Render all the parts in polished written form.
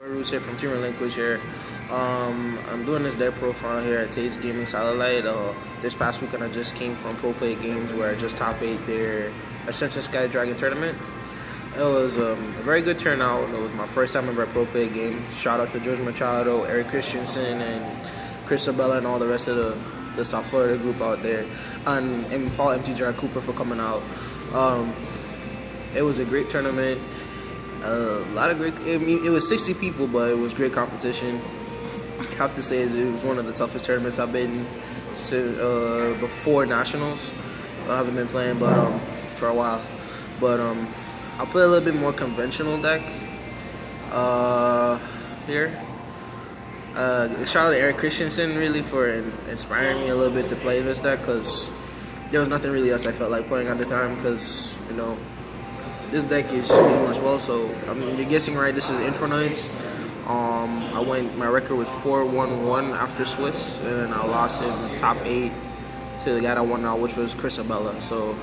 Rootz here from Team Relinquished here. I'm doing this deck profile here at Tate's Gaming Satellite. This past weekend I just came from Pro Play Games where I just top 8 their Ascension Sky Dragon Tournament. It was a very good turnout. It was my first time ever at Pro Play Games. Shout out to George Machado, Eric Christensen, and Chris Sabella and all the rest of the South Florida group out there. And Paul MT Jar Cooper for coming out. It was a great tournament. A lot of great. It was 60 people, but it was great competition. I have to say it was one of the toughest tournaments I've been since before nationals. I haven't been playing, but for a while. But I'll play a little bit more conventional deck here. Shout out to Eric Christensen really for inspiring me a little bit to play this deck, because there was nothing really else I felt like playing at the time, because you know this deck is pretty much well. So I mean, you're guessing right. This is Infernoids. My record was 4-1-1 after Swiss, and I lost in the top 8 to the guy that won out, which was Chris Sabella. So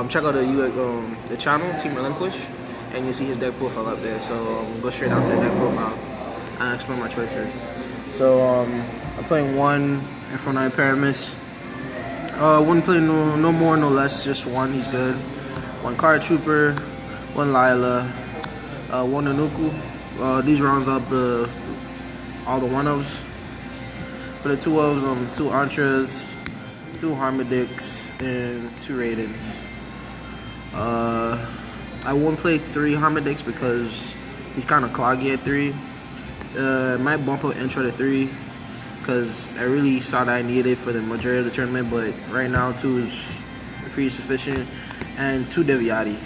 check out the channel, Team Relinquished, and you see his deck profile up there. So go straight out to the deck profile and explain my choices. So I'm playing one Infernoid Paramis. Wouldn't play no more, no less, just one. He's good. One Card Trooper, one Lila, one Nanuku. These rounds up all the one-ofs. For the two ofs, 2 Antras, 2 Harmadics, and 2 Raidens. I won't play 3 Harmadics because he's kind of cloggy at 3. Might bump up intro to 3 because I really saw that I needed it for the majority of the tournament, but right now 2 is pretty sufficient, and 2 Deviati.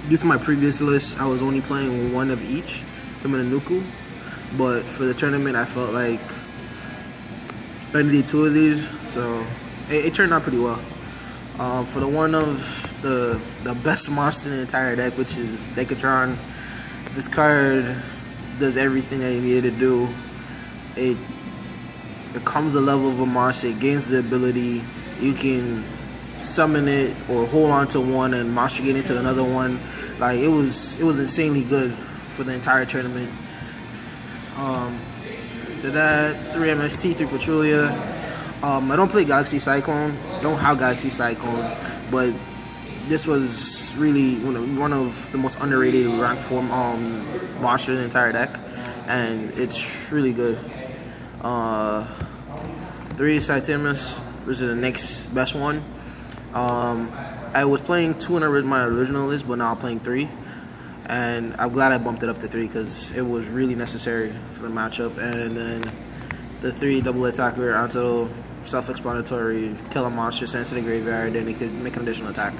Due to my previous list, I was only playing 1 of each, him and Nanuku, but for the tournament I felt like I needed 2 of these, so it turned out pretty well. For the one of the best monster in the entire deck, which is Nekroz, this card does everything that you needed to do. It becomes a level of a monster. It gains the ability. You can summon it or hold on to one and monster get into another one. Like it was insanely good for the entire tournament. To that, 3 MST, 3 Patrulia. I don't play Galaxy Cyclone. Don't have Galaxy Cyclone, but this was really one of the most underrated rank 4 monsters in the entire deck, and it's really good. 3 Cytimus, which is the next best one. I was playing 2 in my original list, but now I'm playing 3, and I'm glad I bumped it up to 3 because it was really necessary for the matchup. And then the 3 double attacker until self-explanatory, kill a monster, send it to the graveyard, then it could make an additional attack.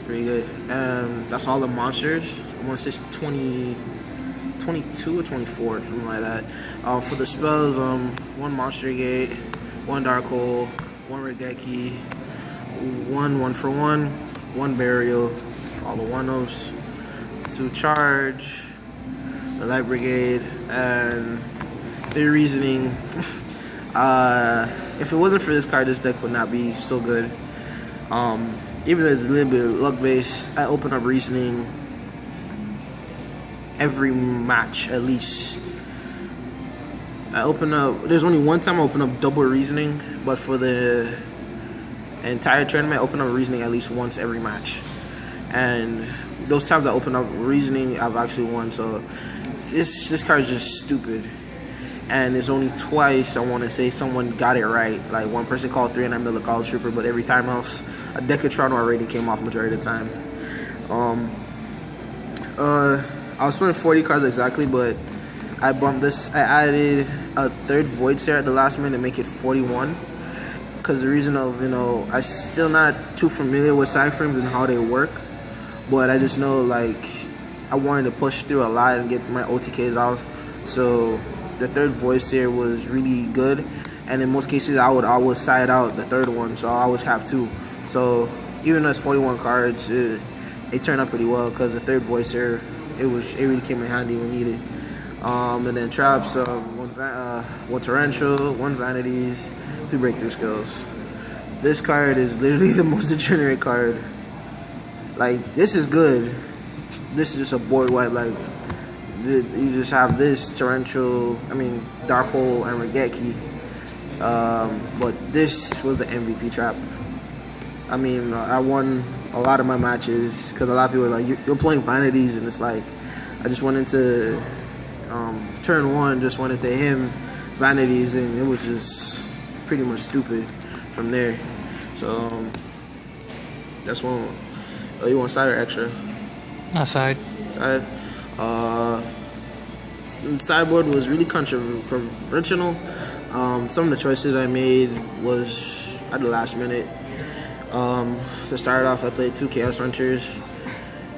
Pretty good. That's all the monsters. I want to say 22 or 24, something like that. For the spells, 1 Monster Gate, 1 Dark Hole, 1 Regeki, 1 for 1, 1 Burial, all the one-ofs, 2 Charge, the Light Brigade, and 3 Reasoning. If it wasn't for this card, this deck would not be so good. Even though there's a little bit of luck base, I open up Reasoning every match at least. There's only one time I open up double Reasoning, but for the entire tournament I open up Reasoning at least once every match. And those times I open up Reasoning, I've actually won. So this card is just stupid. And there's only twice I want to say someone got it right. Like one person called 3 and I made a College Trooper, but every time else a Nekroz or a Raiden came off majority of the time. I was playing 40 cards exactly, but I bumped this. I added a 3rd Void Seer at the last minute to make it 41. Because the reason of, I'm still not too familiar with side frames and how they work, but I just know like I wanted to push through a lot and get my OTKs off. So the 3rd Void Seer was really good, and in most cases I would always side out the 3rd one, so I always have 2. So even though it's 41 cards, it turned out pretty well because the 3rd Void Seer, it really came in handy when needed. And then traps, 1 Torrential, 1 Vanities, 2 Breakthrough Skills. This card is literally the most degenerate card. Like, this is good. This is just a board wipe. Like, you just have this torrential, Dark Hole and Regeki. But this was the MVP trap. I won a lot of my matches because a lot of people were like, you're playing vanities, and it's like, I just went into turn 1, just went into him vanities, and it was just pretty much stupid from there. So that's one. Oh, you want side or extra? Side. Side. The sideboard was really controversial. Some of the choices I made was at the last minute. To start off, I played 2 Chaos Hunters.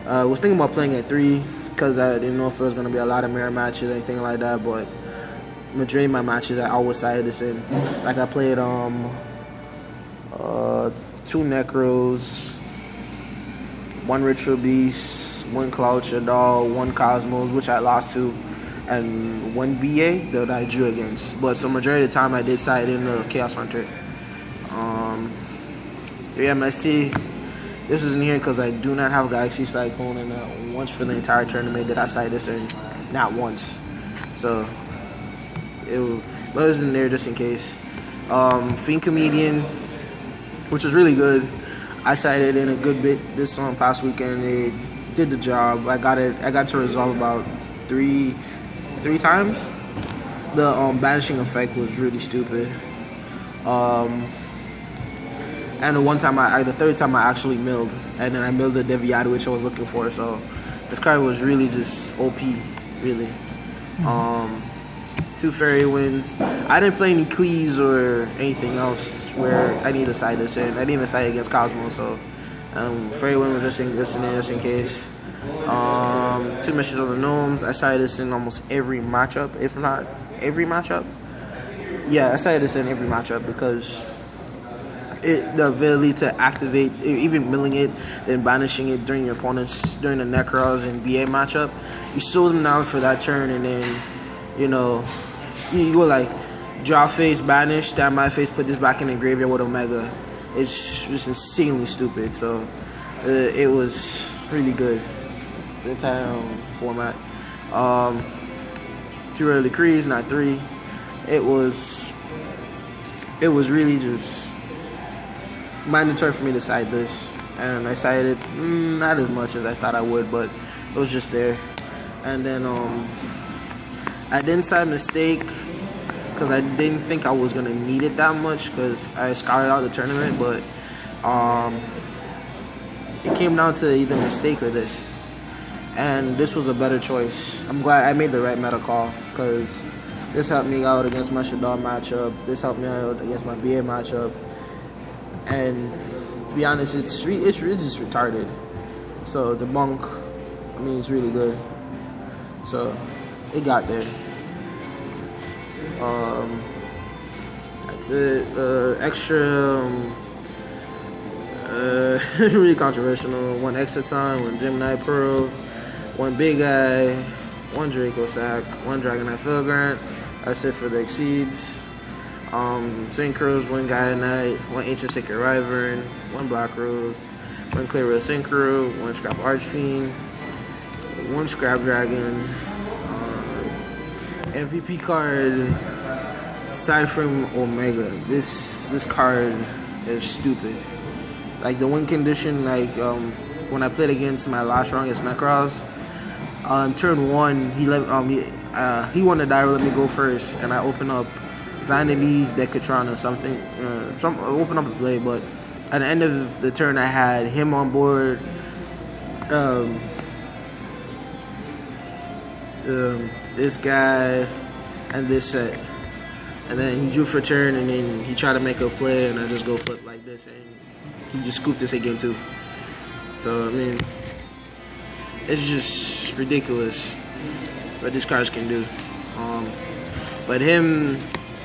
I was thinking about playing at 3 because I didn't know if there was going to be a lot of mirror matches or anything like that, but majority of my matches I always sided this in. Like I played 2 Nekroz, 1 Ritual Beast, 1 Cloud Shaddolls, 1 Kozmos, which I lost to, and 1 BA that I drew against. But so majority of the time I did side in the Chaos Hunter. 3 MST. This isn't here because I do not have Galaxy Cyclone, and not once for the entire tournament did I side this in. Not once. So it was in there just in case. Fiend Comedian, which was really good. I sided in a good bit this past weekend. It did the job. I got to resolve about three times. The banishing effect was really stupid. And the third time I actually milled, and then I milled the Deviata, which I was looking for. So this card was really just OP, really. 2 Fairy Winds. I didn't play any Clees or anything else where I need to side this in. I didn't even side against Kozmo, so Fairy Wind was just in case. 2 Missions of the Gnomes. I sided this in almost every matchup, if not every matchup. Yeah, I sided this in every matchup because the ability to activate, even milling it, then banishing it during the Nekroz and BA matchup, you slow them down for that turn, and then you go like draw face, banish, stab my face, put this back in the graveyard with Omega. It's just insanely stupid. So it was really good. The entire format. 2 early decrees, not 3. It was really just mandatory for me to side this, and I sided not as much as I thought I would, but it was just there. And then I didn't side Mistake because I didn't think I was gonna need it that much because I scouted out the tournament, but it came down to either Mistake or this, and this was a better choice. I'm glad I made the right meta call because this helped me out against my Shaddolls matchup. This helped me out against my BA matchup. And to be honest, it's really just retarded. So the monk, it's really good. So it got there. That's it. Extra, really controversial. 1 Exciton, 1 Gemini Pearl, 1 Big Eye, 1 Draco Sack, 1 Dragonite Filigrant. That's it for the Exceeds. Synchros, 1 Gaia Knight, 1 Ancient Sacred Wyvern, 1 Black Rose, 1 Clear Rose Synchro, 1 Scrap Archfiend, 1 Scrap Dragon, MVP card, Cyframe Omega. This card is stupid. Like the win condition, when I played against my last round against Nekroz, turn 1, he wanted to die, let me go first, and I open up Vanities, Decatron or something, open up a play, but at the end of the turn I had him on board, this guy, and this set, and then he drew for turn, and then he tried to make a play, and I just go flip like this, and he just scooped this again too. So it's just ridiculous what these cards can do. But him,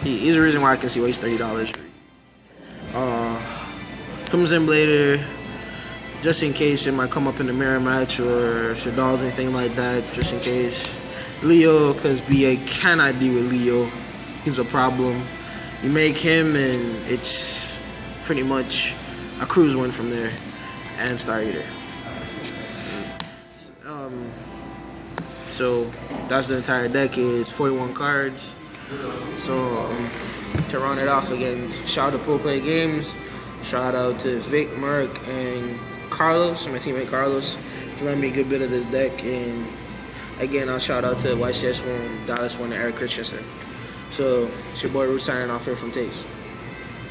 he's the reason why I can see why he's $30. Crimson Blader, just in case it might come up in the mirror match or Shaddolls, anything like that, just in case. Leo, because BA cannot deal with Leo. He's a problem. You make him and it's pretty much a cruise win from there. And Star Eater. So that's the entire deck. It's 41 cards. So to round it off again, shout out to Pro Play Games. Shout out to Vic, Merc, and Carlos, my teammate Carlos, for letting me a good bit of this deck. And again, I'll shout out to YCS1, Dallas1, and Eric Christensen. So it's your boy Rootz signing off here from Takes.